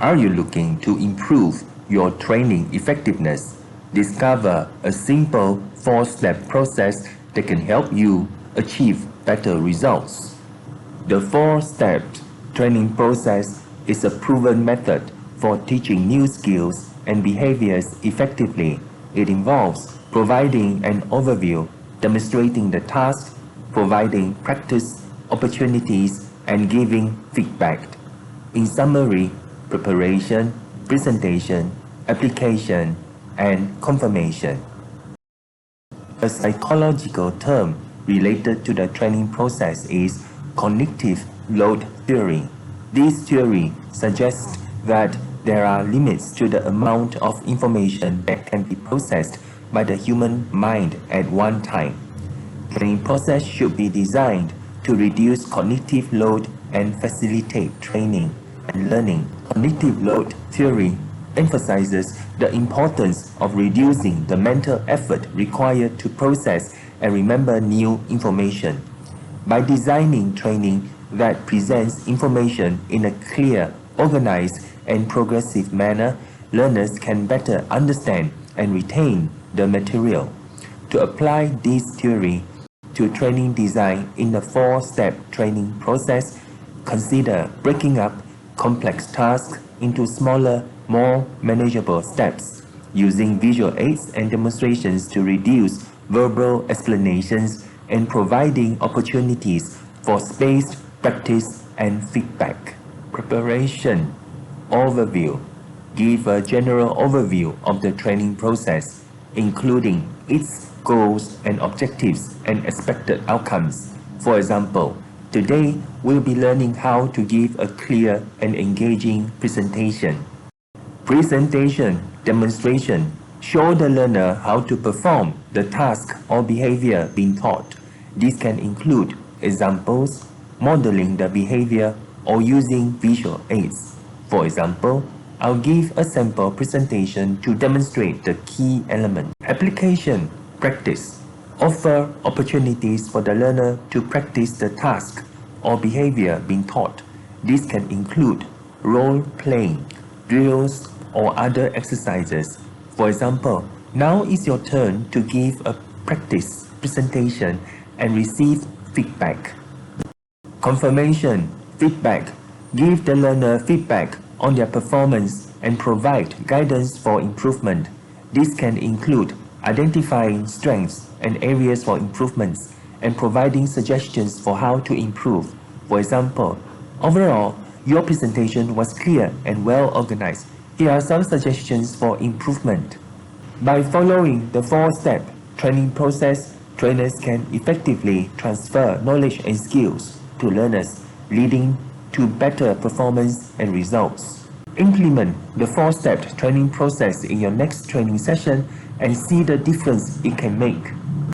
Are you looking to improve your training effectiveness? Discover a simple 4-step process that can help you achieve better results. The 4-step training process is a proven method for teaching new skills and behaviors effectively. It involves providing an overview, demonstrating the task, providing practice opportunities, and giving feedback. In summary, preparation, presentation, application, and confirmation. A psychological term related to the training process is cognitive load theory. This theory suggests that there are limits to the amount of information that can be processed by the human mind at one time. Training process should be designed to reduce cognitive load and facilitate training and learning. Cognitive load theory emphasizes the importance of reducing the mental effort required to process and remember new information. By designing training that presents information in a clear, organized, and progressive manner, learners can better understand and retain the material. To apply this theory to training design in the 4-step training process, consider breaking up complex tasks into smaller, more manageable steps, using visual aids and demonstrations to reduce verbal explanations, and providing opportunities for spaced practice and feedback. Preparation. Overview. Give a general overview of the training process, including its goals and objectives and expected outcomes. For example, today we'll be learning how to give a clear and engaging presentation. Presentation demonstration. Show the learner how to perform the task or behavior being taught. This can include examples, modeling the behavior, or using visual aids. For example, I'll give a sample presentation to demonstrate the key element. Application practice. Offer opportunities for the learner to practice the task or behavior being taught. This can include role-playing, drills, or other exercises. For example, now is your turn to give a practice presentation and receive feedback. Confirmation feedback. Give the learner feedback on their performance and provide guidance for improvement. This can include identifying strengths and areas for improvements and providing suggestions for how to improve. For example, overall, your presentation was clear and well organized. Here are some suggestions for improvement. By following the 4-step training process, trainers can effectively transfer knowledge and skills to learners, leading to better performance and results. Implement the 4-step training process in your next training session and see the difference it can make.